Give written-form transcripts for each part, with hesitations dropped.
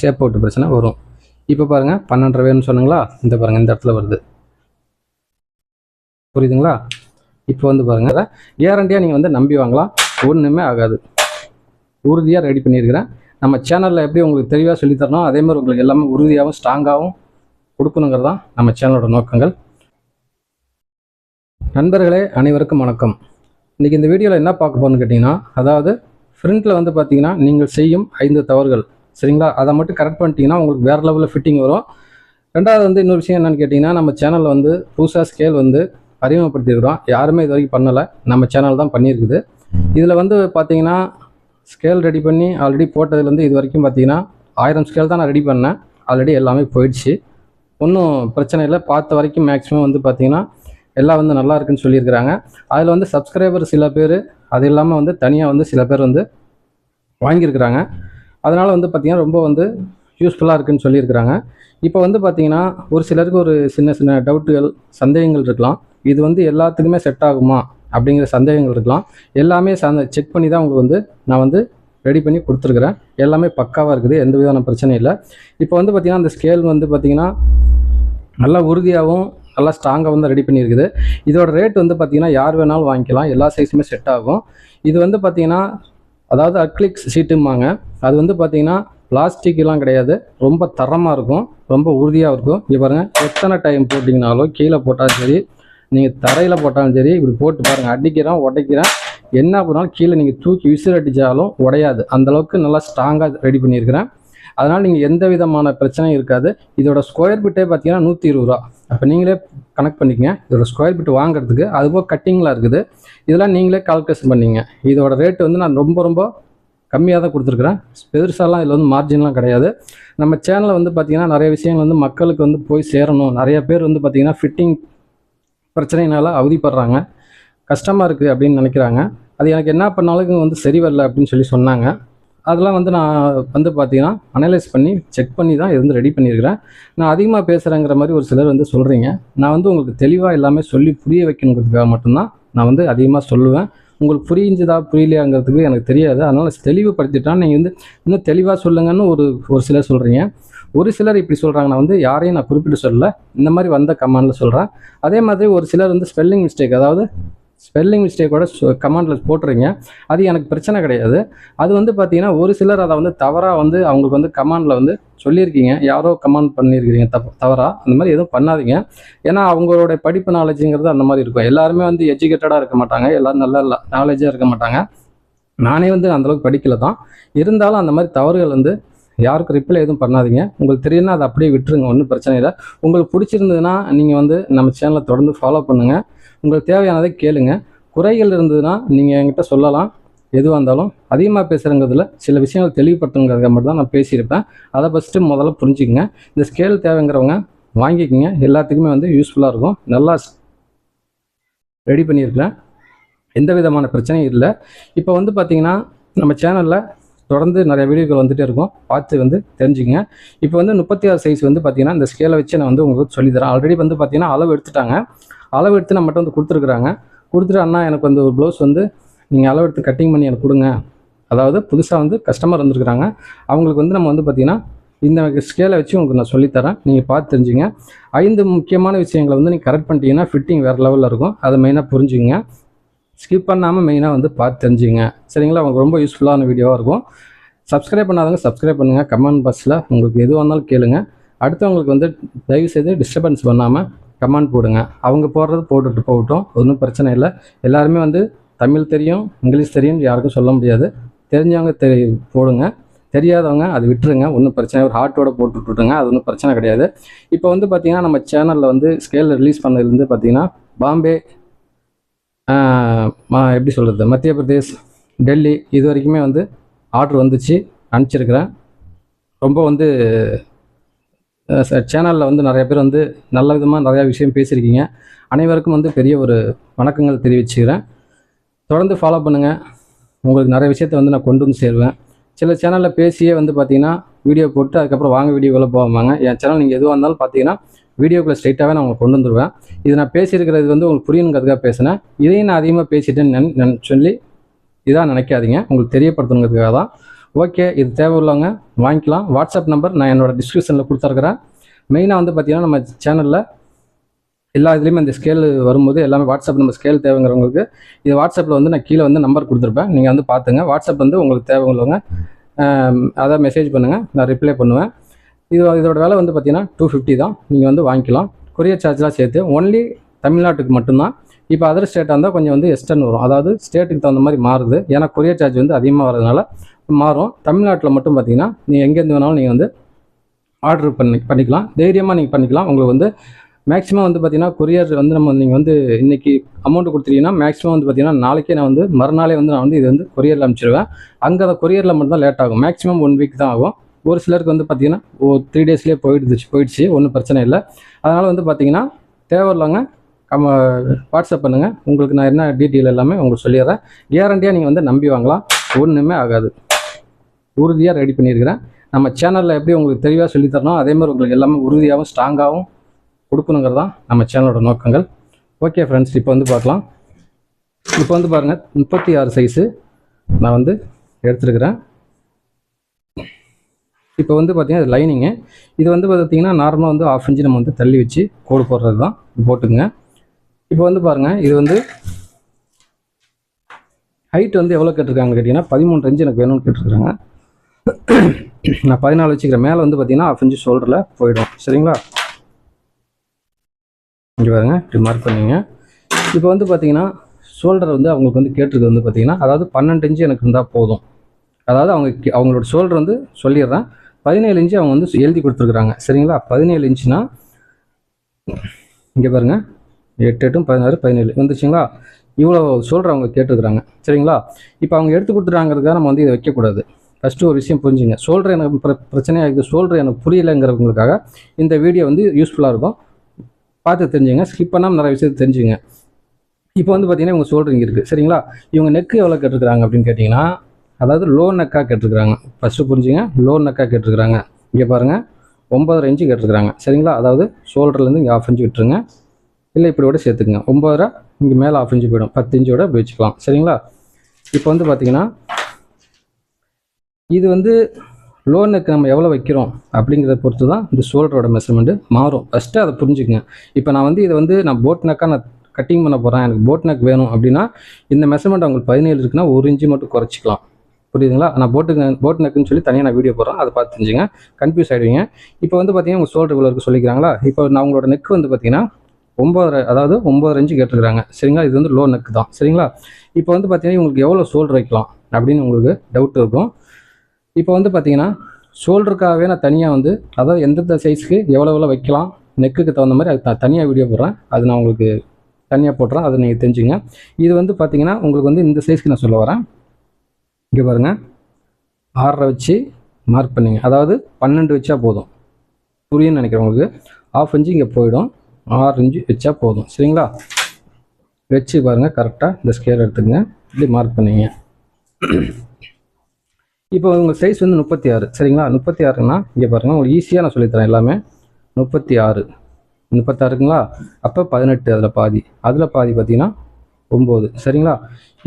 Shape out பிரச்சனை வரும். இப்போ பாருங்கள் 12.5 வேணும்னு சொன்னீங்களா, இந்த பாருங்கள் இந்த இடத்துல வருது, புரியுதுங்களா? இப்போ வந்து பாருங்கள், கேரண்டியாக நீங்கள் வந்து நம்பி வாங்கலாம், ஒன்றுமே ஆகாது. உறுதியாக ரெடி பண்ணியிருக்கிறேன். நம்ம சேனலில் எப்படி உங்களுக்கு தெளிவாக சொல்லித்தரணும், அதே மாதிரி உங்களுக்கு எல்லாமே உறுதியாகவும் ஸ்ட்ராங்காகவும் கொடுக்கணுங்கிறது தான் நம்ம சேனலோட நோக்கங்கள். நண்பர்களே அனைவருக்கும் வணக்கம். இன்றைக்கி இந்த வீடியோவில் என்ன பார்க்க போகணும்னு கேட்டிங்கன்னா, அதாவது ஃப்ரண்ட்டில் வந்து பார்த்தீங்கன்னா நீங்கள் செய்யும் 5 தவறுகள், சரிங்களா? அதை மட்டும் கரெக்ட் பண்ணிட்டீங்கன்னா உங்களுக்கு வேறு லெவலில் ஃபிட்டிங் வரும். ரெண்டாவது வந்து இன்னொரு விஷயம் என்னென்னு கேட்டிங்கன்னா, நம்ம சேனலில் வந்து புதுசாக ஸ்கேல் வந்து அறிமுகப்படுத்தியிருக்கிறோம். யாருமே இது வரைக்கும் பண்ணலை, நம்ம சேனல் தான் பண்ணியிருக்குது. இதில் வந்து பார்த்தீங்கன்னா ஸ்கேல் ரெடி பண்ணி ஆல்ரெடி போட்டதுலேருந்து இது வரைக்கும் பார்த்தீங்கன்னா 1000 ஸ்கேல் தான் நான் ரெடி பண்ணேன். ஆல்ரெடி எல்லாமே போயிடுச்சு, ஒன்றும் பிரச்சனை இல்லை. பார்த்த வரைக்கும் மேக்ஸிமம் வந்து பார்த்தீங்கன்னா எல்லாம் வந்து நல்லா இருக்குன்னு சொல்லியிருக்கிறாங்க. அதில் வந்து சப்ஸ்கிரைபர் சில பேர், அது இல்லாமல் வந்து தனியாக வந்து சில பேர் வந்து வாங்கியிருக்கிறாங்க. அதனால் வந்து பார்த்திங்கன்னா ரொம்ப வந்து யூஸ்ஃபுல்லாக இருக்குதுன்னு சொல்லியிருக்கிறாங்க. இப்போ வந்து பார்த்திங்கன்னா ஒரு சிலருக்கு ஒரு சின்ன சின்ன டவுட்டுகள், சந்தேகங்கள் இருக்கலாம். இது வந்து எல்லாத்துக்குமே செட் ஆகுமா அப்படிங்கிற சந்தேகங்கள் இருக்கலாம். எல்லாமே செக் பண்ணி தான் உங்களுக்கு வந்து நான் வந்து ரெடி பண்ணி கொடுத்துருக்குறேன். எல்லாமே பக்காவாக இருக்குது, எந்த விதமான பிரச்சனையும் இல்லை. இப்போ வந்து பார்த்திங்கன்னா அந்த ஸ்கேல் வந்து பார்த்திங்கன்னா நல்லா உறுதியாகவும் நல்லா ஸ்ட்ராங்காக வந்து ரெடி பண்ணியிருக்குது. இதோட ரேட் வந்து பார்த்திங்கன்னா யார் வேணாலும் வாங்கிக்கலாம், எல்லா சைஸுமே செட் ஆகும். இது வந்து பார்த்திங்கன்னா அதாவது அக்ரிலிக் ஷீட்டும்பாங்க. அது வந்து பார்த்திங்கன்னா பிளாஸ்டிக்லாம் கிடையாது, ரொம்ப தரமாக இருக்கும், ரொம்ப உறுதியாக இருக்கும். இங்கே பாருங்கள், எத்தனை டைம் போட்டிங்கனாலும், கீழே போட்டாலும் சரி, நீங்கள் தரையில் போட்டாலும் சரி, இப்படி போட்டு பாருங்கள், அடிக்கிறேன் உடைக்கிறேன், என்ன பண்ணாலும் கீழே நீங்கள் தூக்கி விசில் அடித்தாலும் உடையாது. அந்தளவுக்கு நல்லா ஸ்ட்ராங்காக ரெடி பண்ணியிருக்கிறேன். அதனால் நீங்கள் எந்த விதமான பிரச்சனையும் இருக்காது. இதோட ஸ்கொயர் பிட்டே பார்த்தீங்கன்னா 120 ரூபா. அப்போ நீங்களே கனெக்ட் பண்ணிக்கங்க. இதோட ஸ்கொயர் பிட் வாங்குறதுக்கு அதுபோக கட்டிங்கில் இருக்குது, இதெல்லாம் நீங்களே கால்குலேஷன் பண்ணிங்க. இதோட ரேட்டு வந்து நான் ரொம்ப கம்மியாக தான் கொடுத்துருக்குறேன். பெருசாலாம் இதில் வந்து மார்ஜின்லாம் கிடையாது. நம்ம சேனலில் வந்து பார்த்திங்கன்னா நிறைய விஷயங்கள் வந்து மக்களுக்கு வந்து போய் சேரணும். நிறைய பேர் வந்து பார்த்திங்கன்னா ஃபிட்டிங் பிரச்சனையினால் அவதிப்படுறாங்க, கஷ்டமாக இருக்குது அப்படின்னு நினைக்கிறாங்க. அது எனக்கு என்ன பண்ணாலும் வந்து சரி வரல அப்படின்னு சொன்னாங்க. அதெல்லாம் வந்து நான் வந்து பார்த்திங்கன்னா அனலைஸ் பண்ணி செக் பண்ணி தான் இது வந்து ரெடி பண்ணியிருக்கிறேன். நான் அதிகமாக பேசுகிறேங்கிற மாதிரி ஒரு சிலர் வந்து சொல்கிறீங்க. நான் வந்து உங்களுக்கு தெளிவாக எல்லாமே சொல்லி புரிய வைக்கணுங்கிறதுக்காக மட்டும்தான் நான் வந்து அதிகமாக சொல்லுவேன். உங்களுக்கு புரிஞ்சுதா புரியலையாங்கிறதுக்கு எனக்கு தெரியாது. அதனால் தெளிவுபடுத்திட்டான் நீங்கள் வந்து இன்னும் தெளிவாக சொல்லுங்கன்னு ஒரு சிலர் சொல்கிறீங்க. ஒரு சிலர் இப்படி சொல்கிறாங்க, நான் வந்து யாரையும் நான் குறிப்பிட்டு சொல்லலை, இந்த மாதிரி வந்த கமாண்டில் சொல்கிறேன். அதே மாதிரி ஒரு சிலர் வந்து ஸ்பெல்லிங் மிஸ்டேக்கோட கமாண்டில் போட்டுறீங்க. அது எனக்கு பிரச்சனை கிடையாது. அது வந்து பார்த்தீங்கன்னா ஒரு சிலர் அதை வந்து தவறாக வந்து அவங்களுக்கு வந்து கமாண்டில் வந்து சொல்லியிருக்கீங்க, யாரோ கமாண்ட் பண்ணியிருக்கிறீங்க தவறாக. அந்த மாதிரி எதுவும் பண்ணாதீங்க. ஏன்னா அவங்களோட படிப்பு நாலேஜுங்கிறது அந்த மாதிரி இருக்கும். எல்லாருமே வந்து எஜுகேட்டடாக இருக்க மாட்டாங்க, எல்லோரும் நல்ல நாலேஜாக இருக்க மாட்டாங்க. நானே வந்து அந்தளவுக்கு படிக்கல தான். இருந்தாலும் அந்த மாதிரி தவறுகள் வந்து யாருக்கும் ரிப்ளை எதுவும் பண்ணாதீங்க. உங்களுக்கு தெரியும்னா அதை அப்படியே விட்டுருங்க, ஒன்றும் பிரச்சனை இல்லை. உங்களுக்கு பிடிச்சிருந்ததுன்னா நீங்கள் வந்து நம்ம சேனலை தொடர்ந்து ஃபாலோ பண்ணுங்கள். உங்களுக்கு தேவையானதை கேளுங்க. குறைகள் இருந்ததுன்னா நீங்கள் என்கிட்ட சொல்லலாம். எதுவாக இருந்தாலும் அதிகமாக பேசுகிறங்கிறதுல சில விஷயங்கள் தெளிவுபடுத்துங்கிறத மட்டும் தான் நான் பேசியிருப்பேன். அதை ஃபஸ்ட்டு முதல்ல புரிஞ்சுக்கங்க. இந்த ஸ்கேல் தேவைங்கிறவங்க வாங்கிக்கோங்க, எல்லாத்துக்குமே வந்து யூஸ்ஃபுல்லாக இருக்கும். நல்லா ரெடி பண்ணியிருக்கிறேன், எந்த விதமான பிரச்சனையும் இல்லை. இப்போ வந்து பார்த்திங்கன்னா நம்ம சேனலில் தொடர்ந்து நிறைய வீடியோக்கள் வந்துகிட்டே இருக்கும், பார்த்து வந்து தெரிஞ்சுக்கங்க. இப்போ வந்து 36 சைஸ் வந்து பார்த்திங்கன்னா இந்த ஸ்கேலை வச்சு நான் வந்து உங்களுக்கு சொல்லித்தரேன். ஆல்ரெடி வந்து பார்த்திங்கன்னா அளவு எடுத்துட்டாங்க. அளவு எடுத்து நம்மகிட்ட வந்து கொடுத்துருக்குறாங்க. கொடுத்துட்டு அண்ணா எனக்கு வந்து ஒரு ப்ளவுஸ் வந்து நீங்கள் அளவு எடுத்து கட்டிங் பண்ணி எனக்கு கொடுங்க. அதாவது புதுசாக வந்து கஸ்டமர் வந்துருக்குறாங்க, அவங்களுக்கு வந்து நம்ம வந்து பார்த்திங்கன்னா இந்த ஸ்கேலை வச்சு உங்களுக்கு நான் சொல்லித்தரேன், நீங்கள் பார்த்து தெரிஞ்சுங்க. 5 முக்கியமான விஷயங்களை வந்து நீங்கள் கரெக்ட் பண்ணிட்டீங்கன்னா ஃபிட்டிங் வேறு லெவலில் இருக்கும். அதை மெயினாக புரிஞ்சுங்க, ஸ்கிப் பண்ணாமல் மெயினாக வந்து பார்த்து தெரிஞ்சுங்க, சரிங்களா? உங்களுக்கு ரொம்ப யூஸ்ஃபுல்லான வீடியோவாக இருக்கும். சப்ஸ்கிரைப் பண்ணாதவங்க சப்ஸ்கிரைப் பண்ணுங்கள். கமெண்ட் பாக்ஸில் உங்களுக்கு எதுவாக இருந்தாலும் கேளுங்க. அடுத்தவங்களுக்கு வந்து தயவுசெய்து டிஸ்டர்பன்ஸ் பண்ணாமல் கமெண்ட் போடுங்க. அவங்க போடுறது போட்டுட்டு போகட்டும், ஒன்றும் பிரச்சனை இல்லை. எல்லாருமே வந்து தமிழ் தெரியும், இங்கிலீஷ் தெரியும், யாருக்கும் சொல்ல முடியாது. தெரிஞ்சவங்க போடுங்க, தெரியாதவங்க அது விட்டுருங்க, ஒன்றும் பிரச்சனை. ஒரு ஹார்ட்டோட போட்டுவிட்டுருங்க, அது ஒன்றும் பிரச்சனை கிடையாது. இப்போ வந்து பார்த்திங்கன்னா நம்ம சேனலில் வந்து ஸ்கேல் ரிலீஸ் பண்ணதுலேருந்து பார்த்திங்கன்னா பாம்பே, எப்படி சொல்கிறது, மத்திய பிரதேஷ், டெல்லி இது வரைக்குமே வந்து ஆர்டர் வந்துச்சு, அனுப்பிச்சிருக்கிறேன். ரொம்ப வந்து சேனலில் வந்து நிறைய பேர் வந்து நல்ல விதமாக நிறையா விஷயம் பேசியிருக்கீங்க. அனைவருக்கும் வந்து பெரிய ஒரு வணக்கங்கள் தெரிவிச்சுக்கிறேன். தொடர்ந்து ஃபாலோ பண்ணுங்கள், உங்களுக்கு நிறைய விஷயத்தை வந்து நான் கொண்டு வந்து சேருவேன். சில சேனலில் பேசியே வந்து பார்த்திங்கன்னா வீடியோ போட்டு அதுக்கப்புறம் வாங்க வீடியோக்குள்ளே போவாங்க. என் சேனல் நீங்கள் எதுவாக இருந்தாலும் பார்த்தீங்கன்னா வீடியோக்குள்ளே ஸ்ட்ரைட்டாகவே நான் உங்களுக்கு கொண்டு வந்துடுவேன். இது நான் பேசியிருக்கிறது வந்து உங்களுக்கு புரியணுங்கிறதுக்காக பேசினேன். இதையும் நான் அதிகமாக பேசிட்டேன்னு சொல்லி இதாக நினைக்காதீங்க, உங்களுக்கு தெரியப்படுத்தணுங்கிறதுக்காக தான். ஓகே, இது தேவை உள்ளவங்க வாங்கிக்கலாம். வாட்ஸ்அப் நம்பர் நான் என்னோட டிஸ்கிரிப்ஷனில் கொடுத்துருக்குறேன். மெயினாக வந்து பார்த்திங்கன்னா நம்ம சேனலில் எல்லா இதுலேயுமே இந்த ஸ்கேல் வரும்போது எல்லாமே வாட்ஸ்அப் நம்ம ஸ்கேல் தேவைங்கிறவங்களுக்கு இது வாட்ஸ்அப்பில் வந்து நான் கீழே வந்து நம்பர் கொடுத்துருப்பேன், நீங்கள் வந்து பார்த்துங்க. வாட்ஸ்அப் வந்து உங்களுக்கு தேவையுள்ளவங்க அதை மெசேஜ் பண்ணுங்கள், நான் ரிப்ளை பண்ணுவேன். இதோட விலை வந்து பார்த்திங்கன்னா 250 தான், நீங்கள் வந்து வாங்கிக்கலாம். கொரியர் சார்ஜ்லாம் சேர்த்து ஒன்லி தமிழ்நாட்டுக்கு மட்டும்தான். இப்போ அதர் ஸ்டேட்டாக இருந்தால் கொஞ்சம் வந்து எக்ஸ்டன் வரும், அதாவது ஸ்டேட்டுக்கு தகுந்த மாதிரி மாறுது. ஏன்னா கொரியர் சார்ஜ் வந்து அதிகமாக வரதுனால மாறும். தமிழ்நாட்டில் மட்டும் பார்த்திங்கன்னா நீங்கள் எங்கேருந்து வேணாலும் நீங்கள் வந்து ஆர்டர் பண்ணிக்கலாம், தைரியமாக நீங்கள் பண்ணிக்கலாம். உங்களுக்கு வந்து மேக்ஸிமம் வந்து பார்த்திங்கன்னா கொரியர் வந்து நீங்கள் வந்து இன்றைக்கி அமௌண்ட்டு கொடுத்துட்டீங்கன்னா மேக்ஸிமம் வந்து பார்த்திங்கன்னா நாளைக்கே நான் வந்து மறுநாளே வந்து நான் வந்து இது வந்து கொரியரில் அனுப்பிச்சிடுவேன். அங்கே அதை கொரியரில் மட்டும் தான் லேட் ஆகும், மேக்ஸிமம் 1 வீக் தான் ஆகும். ஒரு சிலருக்கு வந்து பார்த்திங்கன்னா 3 டேஸ்லேயே போயிடுச்சு, ஒன்றும் பிரச்சனை இல்லை. அதனால் வந்து பார்த்திங்கன்னா தேவையில்லைங்க வாட்ஸ்அப் பண்ணுங்கள், உங்களுக்கு நான் என்ன டீட்டெயில் எல்லாமே உங்களுக்கு சொல்லிடுறேன். கேரண்டியாக நீங்கள் வந்து நம்பி வாங்கலாம், ஒன்றுமே ஆகாது, உறுதியாக ரெடி பண்ணியிருக்கிறேன். நம்ம சேனலில் எப்படி உங்களுக்கு தெளிவாக சொல்லித்தரணும் அதே மாதிரி உங்களுக்கு எல்லாமே உறுதியாகவும் ஸ்ட்ராங்காகவும் கொடுக்கணுங்கிறது தான் நம்ம சேனலோட நோக்கங்கள். ஓகே ஃப்ரெண்ட்ஸ், இப்போ வந்து பார்க்கலாம். இப்போ வந்து பாருங்கள் 36 சைஸு நான் வந்து எடுத்துருக்கிறேன். இப்போ வந்து பார்த்திங்கன்னா இது லைனிங்கு. இது வந்து பார்த்திங்கன்னா நார்மலாக வந்து 1/2 இன்ச்சு நம்ம வந்து தள்ளி வச்சு கோடு போடுறது தான், போட்டுக்குங்க. இப்போ வந்து பாருங்கள், இது வந்து ஹைட் வந்து எவ்வளோ கேட்டிருக்காங்க கேட்டிங்கன்னா 13 இன்ச்சு எனக்கு வேணும்னு கேட்டிருக்காங்க. நான் 14 வச்சுக்கிறேன். மேலே வந்து பார்த்திங்கன்னா 1/2 இன்ச்சு ஷோல்டரில் போயிடும், சரிங்களா? இங்கே பாருங்க, இப்படி மார்க் பண்ணிங்க. இப்போ வந்து பார்த்திங்கன்னா ஷோல்டர் வந்து அவங்களுக்கு வந்து கேட்டிருக்கு வந்து பார்த்திங்கன்னா அதாவது 12 இன்ச்சு எனக்கு இருந்தால் போதும். அதாவது அவங்களோட ஷோல்டர் வந்து சொல்லிடுறேன், 17 இன்ச்சு அவங்க வந்து எழுதி கொடுத்துருக்குறாங்க, சரிங்களா? 17 இன்ச்சுனா இங்கே பாருங்கள், 8 8 16 17 வந்துச்சுங்களா? இவ்வளோ ஷோல்டர் அவங்க கேட்டுருக்குறாங்க, சரிங்களா? இப்போ அவங்க எடுத்து கொடுத்துட்டாங்கிறதுக்காக நம்ம வந்து இதை வைக்கக்கூடாது. ஃபஸ்ட்டு ஒரு விஷயம் புரிஞ்சுங்க, ஷோல்டர் எனக்கு பிரச்சனையாக இருக்குது, ஷோல்டர் எனக்கு புரியலைங்கிறவங்களுக்காக இந்த வீடியோ வந்து யூஸ்ஃபுல்லாக இருக்கும், பார்த்து தெரிஞ்சுங்க, ஸ்கிப் பண்ணாமல் நிறைய விஷயத்தை தெரிஞ்சுங்க. இப்போ வந்து பார்த்தீங்கன்னா இவங்க ஷோல்டர் இங்கே இருக்குது, சரிங்களா? இவங்க நெக்கு எவ்வளோ கேட்டிருக்கிறாங்க அப்படின்னு கேட்டிங்கன்னா அதாவது லோ நெக்காக கேட்டிருக்கிறாங்க. ஃபஸ்ட்டு புரிஞ்சுங்க, லோ நெக்காக கேட்டிருக்கிறாங்க. இங்கே பாருங்கள் 9.5 இன்ச்சு கேட்டிருக்கிறாங்க, சரிங்களா? அதாவது ஷோல்டர்லேருந்து இங்கே 1/2 இன்ச்சு விட்டுருங்க, இல்லை இப்படி கூட சேர்த்துக்குங்க. 9.5 இங்கே மேலே 1/2 இன்ச்சு போயிடும், 10 இன்ச்சோட இப்படி வச்சுக்கலாம், சரிங்களா? இப்போ வந்து பார்த்திங்கன்னா இது வந்து லோ நெக் நம்ம எவ்வளோ வைக்கிறோம் அப்படிங்கிறத பொறுத்து தான் இந்த ஷோல்டரோட மெஷர்மெண்ட்டு மாறும். ஃபஸ்ட்டு அதை புரிஞ்சுக்கங்க. இப்போ நான் வந்து இதை வந்து நான் போட் நெக்காக நான் கட்டிங் பண்ண போகிறேன், எனக்கு போட் நெக் வேணும் அப்படின்னா இந்த மெஷர்மெண்ட் அவங்களுக்கு 17 இருக்குன்னா 1 இன்ச்சு மட்டும் குறைச்சிக்கலாம், புரியுதுங்களா? நான் போட் நெக்குன்னு சொல்லி தனியாக நான் வீடியோ போடுறேன், அதை பார்த்து தெரிஞ்சுங்க, கன்ஃபியூஸ் ஆகிடுவீங்க. இப்போ வந்து பார்த்தீங்கன்னா உங்கள் ஷோல்டர் இவ்வளோ இருக்குது சொல்லிக்கிறாங்களா? இப்போ நான் அவங்களோட நெக் வந்து பார்த்தீங்கன்னா 9.5 அதாவது 9.5 இன்ச்சு கேட்டுருக்காங்க, சரிங்களா? இது வந்து லோ நெக் தான், சரிங்களா? இப்போ வந்து பார்த்தீங்கன்னா உங்களுக்கு எவ்வளோ ஷோல்டர் வைக்கலாம் அப்படின்னு உங்களுக்கு டவுட் இருக்கும். இப்போ வந்து பார்த்தீங்கன்னா ஷோல்டருக்காகவே நான் தனியாக வந்து அதாவது எந்தெந்த சைஸ்க்கு எவ்வளோ வைக்கலாம் நெக்குக்கு தகுந்த மாதிரி அது தனியாக வீடியோ போடுறேன், அது நான் உங்களுக்கு தனியாக போடுறேன், அதை நீங்கள் தெரிஞ்சுங்க. இது வந்து பார்த்தீங்கன்னா உங்களுக்கு வந்து இந்த சைஸ்க்கு நான் சொல்ல வரேன். இங்கே பாருங்கள், 6.5 வச்சு மார்க் பண்ணிங்க, அதாவது 12 வச்சா போதும், புரியுன்னு நினைக்கிறேன் உங்களுக்கு. 1/2 இன்ச்சு இங்கே போயிடும், 6 இன்ச்சு வச்சா போதும், சரிங்களா? வச்சு பாருங்கள், கரெக்டாக இந்த ஸ்கேல் எடுத்துக்கங்க, இப்படி மார்க் பண்ணிங்க. இப்போ உங்கள் சைஸ் வந்து 36, சரிங்களா? 36னா இங்கே பாருங்கள், உங்களுக்கு ஈஸியாக நான் சொல்லித்தரேன் எல்லாமே. 36ங்களா? அப்போ 18 அதில் பாதி பார்த்தீங்கன்னா 9, சரிங்களா?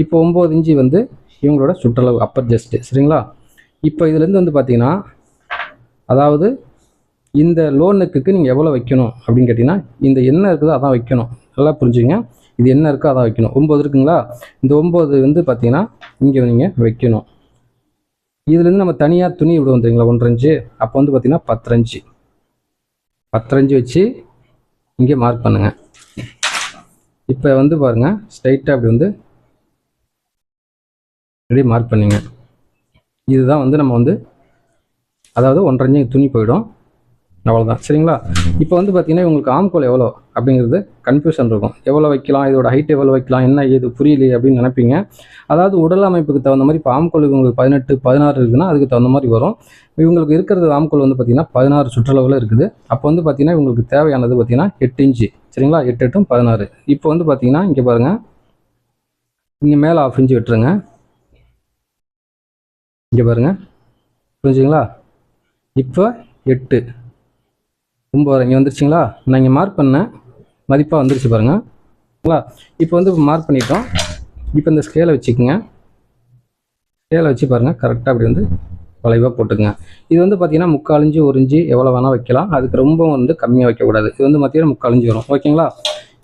இப்போ 9 இன்ச்சு வந்து இவங்களோட சுற்றளவு அப்பர் ஜஸ்ட்டு, சரிங்களா? இப்போ இதுலேருந்து வந்து பார்த்தீங்கன்னா அதாவது இந்த லோ நெக்குக்கு நீங்கள் எவ்வளோ வைக்கணும் அப்படின்னு கேட்டிங்கன்னா இந்த என்ன இருக்குதோ அதான் வைக்கணும், நல்லா புரிஞ்சுங்க. இது என்ன இருக்கோ அதான் வைக்கணும். 9 இருக்குங்களா? இந்த 9 வந்து பார்த்தீங்கன்னா இங்கே நீங்கள் வைக்கணும். இதுலேருந்து நம்ம தனியாக துணி விடுவோம் தெரியுங்களா, 1.5 இன்ச்சு. அப்போ வந்து பார்த்திங்கன்னா 10 இன்ச்சு வச்சு இங்கே மார்க் பண்ணுங்கள். இப்போ வந்து பாருங்கள், ஸ்ட்ரைட்டாக அப்படி வந்து இப்படி மார்க் பண்ணிங்க. இதுதான் வந்து நம்ம வந்து அதாவது 1.5 இன்ச்சு துணி போயிடும், அவ்வளோதான், சரிங்களா? இப்போ வந்து பார்த்திங்கன்னா உங்களுக்கு ஆம்கோல் எவ்வளோ அப்படிங்கிறது கன்ஃபியூஷன் இருக்கும், எவ்வளோ வைக்கலாம், இதோட ஹைட் எவ்வளோ வைக்கலாம், என்ன இது புரியலையே அப்படின்னு நினைப்பீங்க. அதாவது உடல் அமைப்புக்கு தகுந்த மாதிரி இப்போ ஆம்கோல் இவங்களுக்கு 18 16 இருக்குதுன்னா அதுக்கு தகுந்த மாதிரி வரும். இவங்களுக்கு இருக்கிறது ஆம்கோல் வந்து பார்த்திங்கன்னா 16 சுற்றளவில் இருக்குது. அப்போ வந்து பார்த்திங்கன்னா இவங்களுக்கு தேவையானது பார்த்திங்கன்னா 8 இன்ச்சு, சரிங்களா? 8 8 16. இப்போ வந்து பார்த்திங்கன்னா இங்கே பாருங்கள், இங்கே மேலே 1/2 இன்ச்சு விட்டுருங்க. இங்கே பாருங்கள், புரிஞ்சுங்களா? இப்போ 8 9 இங்கே வந்துருச்சுங்களா? நான் இங்கே மார்க் பண்ணேன், மதிப்பாக வந்துருச்சு பாருங்களா? இப்போ வந்து மார்க் பண்ணிட்டோம். இப்போ இந்த ஸ்கேலை வச்சுக்கோங்க, ஸ்கேலை வச்சு பாருங்கள், கரெக்டாக அப்படி வந்து வளைவாக போட்டுக்குங்க. இது வந்து பார்த்தீங்கன்னா 3/4 இன்ச்சு 1 இன்ச்சு எவ்வளோ வேணால் வைக்கலாம். அதுக்கு ரொம்ப வந்து கம்மியாக வைக்கக்கூடாது. இது வந்து பார்த்தீங்கன்னா 3/4 இன்ச்சு வரும். ஓகேங்களா?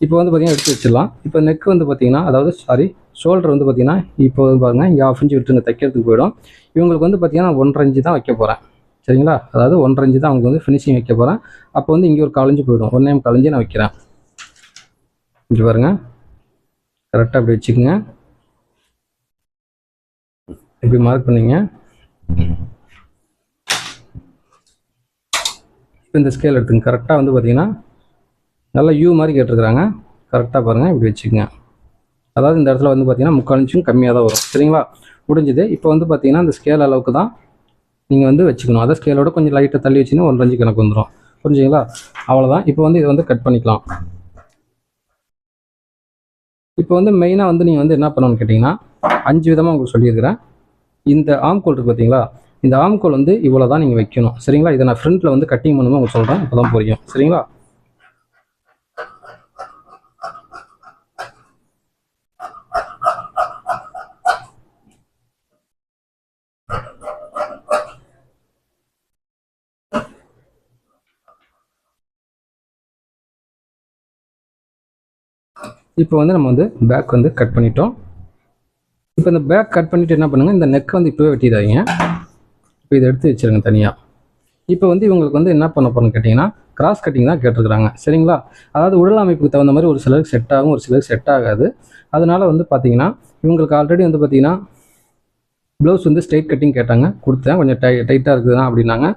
இப்போ வந்து பார்த்தீங்கன்னா எடுத்து வச்சிடலாம். இப்போ நெக் வந்து பார்த்தீங்கன்னா அதாவது ஷோல்டர் வந்து பார்த்தீங்கன்னா இப்போ வந்து பாருங்கள் இங்கே 1/2 இன்ச்சு விட்டுருங்க, தைக்கிறதுக்கு போயிடும். இவங்களுக்கு வந்து பார்த்தீங்கன்னா 1.5 இன்ச்சு தான் வைக்க போகிறேன். சரிங்களா? அதாவது 1.5 இன்ச்சு தான் அவங்களுக்கு வந்து ஃபினிஷிங் வைக்க போகிறேன். அப்போ வந்து இங்கே ஒரு 1/4 இன்ச்சு போயிடும். 1.25 இன்ச்சு நான் வைக்கிறேன். இங்கே பாருங்கள், கரெக்டாக அப்படி வச்சுக்கோங்க. இப்படி மார்க் பண்ணிங்க. இப்போ இந்த ஸ்கேல் எடுத்துங்க. கரெக்டாக வந்து பார்த்தீங்கன்னா நல்லா யூ மாதிரி கேட்டிருக்கிறாங்க. கரெக்டாக பாருங்கள், இப்படி வச்சுக்கோங்க. அதாவது இந்த இடத்துல வந்து பார்த்தீங்கன்னா 3/4 இன்ச்சும் கம்மியாக தான் வரும். சரிங்களா? முடிஞ்சது. இப்போ வந்து பார்த்தீங்கன்னா இந்த ஸ்கேல் அளவுக்கு தான் நீங்கள் வந்து வச்சுக்கணும். அதை ஸ்கேலோட கொஞ்சம் லைட்டாக தள்ளி வச்சிங்கன்னா 1.5 இன்ச்சு கணக்கு வந்துடும். புரிஞ்சுங்களா? அவ்வளோதான். இப்போ வந்து இதை வந்து கட் பண்ணிக்கலாம். இப்போ வந்து மெயினாக வந்து நீங்கள் வந்து என்ன பண்ணணும்னு கேட்டிங்கன்னா 5 விதமாக உங்களுக்கு சொல்லியிருக்கிறேன். இந்த ஆம்கோல் இருக்குது பார்த்தீங்களா? இந்த ஆம்கோல் வந்து இவ்வளோ தான் நீங்கள் வைக்கணும். சரிங்களா? இதை நான் ஃப்ரண்ட்டில் வந்து கட்டிங் பண்ணும்போது உங்களுக்கு சொல்கிறேன். அப்போ தான் புரியும். சரிங்களா? இப்போ வந்து நம்ம வந்து பேக் வந்து கட் பண்ணிட்டோம். இப்போ இந்த பேக் கட் பண்ணிவிட்டு என்ன பண்ணுங்கள், இந்த நெக்கை வந்து இப்போவே வெட்டிடாதீங்க. இப்போ இதை எடுத்து வச்சுருங்க தனியாக. இப்போ வந்து இவங்களுக்கு வந்து என்ன பண்ண போகிறோன்னு கேட்டிங்கன்னா கிராஸ் கட்டிங் தான் கேட்டிருக்கிறாங்க. சரிங்களா? அதாவது உடல் அமைப்புக்கு தகுந்த மாதிரி ஒரு சிலருக்கு செட் ஆகும், ஒரு சிலருக்கு செட் ஆகாது. அதனால் வந்து பார்த்தீங்கன்னா இவங்களுக்கு ஆல்ரெடி வந்து பார்த்தீங்கன்னா ப்ளவுஸ் வந்து ஸ்ட்ரைட் கட்டிங் கேட்டாங்க, கொடுத்தேன். கொஞ்சம் டைட்டாக இருக்குதுண்ணா அப்படின்னாங்க.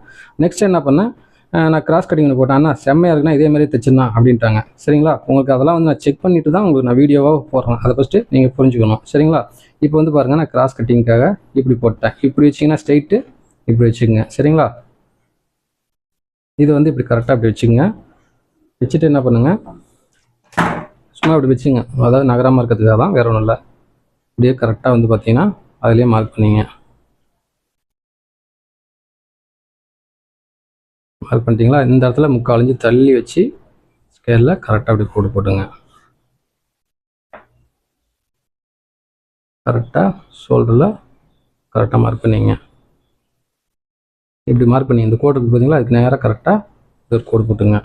நெக்ஸ்ட் என்ன பண்ணேன், நான் கிராஸ் கட்டிங் போட்டேன். அண்ணா செம்மையாக இருக்குன்னா இதே மாதிரி தைச்சிருந்தா அப்படின்ட்டாங்க. சரிங்களா? உங்களுக்கு அதெல்லாம் வந்து நான் செக் பண்ணிவிட்டு தான் உங்களுக்கு நான் வீடியோவாக போடுறேன். அதை ஃபஸ்ட்டு நீங்கள் புரிஞ்சுக்கணும். சரிங்களா? இப்போ வந்து பாருங்கள், நான் கிராஸ் கட்டிங்காக இப்படி போட்டேன். இப்படி வச்சிங்கன்னா ஸ்ட்ரைட்டு, இப்படி வச்சுக்கோங்க. சரிங்களா? இது வந்து இப்படி கரெக்டாக இப்படி வச்சுக்கோங்க. வச்சுட்டு என்ன பண்ணுங்கள், சும்மா இப்படி வச்சுங்க. அதாவது நகராமல் இருக்கிறதுக்காக தான், வேறு ஒன்றும் இல்லை. இப்படியே கரெக்டாக வந்து பார்த்தீங்கன்னா அதிலே மார்க் பண்ணிங்க. மார்க் பண்ணிட்டீங்களா? இந்த இடத்துல 3/4 இன்ச்சு தள்ளி வச்சு ஸ்கேலில் கரெக்டாக அப்படி கோடு போட்டுங்க. கரெக்டாக ஷோல்டரில் கரெக்டாக மார்க் பண்ணிங்க. இப்படி மார்க் பண்ணி இந்த கோடு இருக்குது பார்த்தீங்களா, அதுக்கு நேராக கரெக்டாக ஒரு கோடு போட்டுங்க.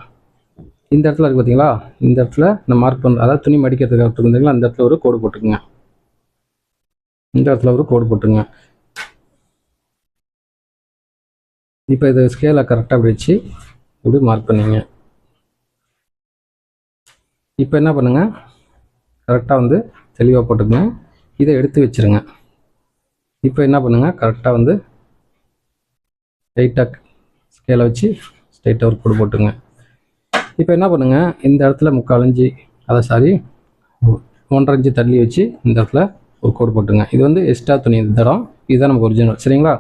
இந்த இடத்துல இருக்குது பார்த்தீங்களா, இந்த இடத்துல நான் மார்க் பண்ணுற, அதாவது துணி மடிக்கிறதுக்காக பார்த்தீங்களா, அந்த இடத்துல ஒரு கோடு போட்டுக்குங்க. இந்த இடத்துல ஒரு கோடு போட்டுங்க. இப்போ இது ஸ்கேலை கரெக்டாக அப்படி வச்சு இப்படி மார்க் பண்ணிங்க. இப்போ என்ன பண்ணுங்கள், கரெக்டாக வந்து தெளிவாக போட்டுக்குங்க. இதை எடுத்து வச்சுருங்க. இப்போ என்ன பண்ணுங்கள், கரெக்டாக வந்து ஸ்ட்ரைட்டாக ஸ்கேலை வச்சு ஸ்ட்ரைட்டாக ஒரு கோடு போட்டுங்க. இப்போ என்ன பண்ணுங்கள், இந்த இடத்துல 3/4 இன்ச்சு, அதை 1.5 இன்ச்சு தள்ளி வச்சு இந்த இடத்துல ஒரு கோடு போட்டுங்க. இது வந்து எக்ஸ்ட்ரா துணி, இந்த இடம் இதுதான் நமக்கு ஒரிஜினல். சரிங்களா?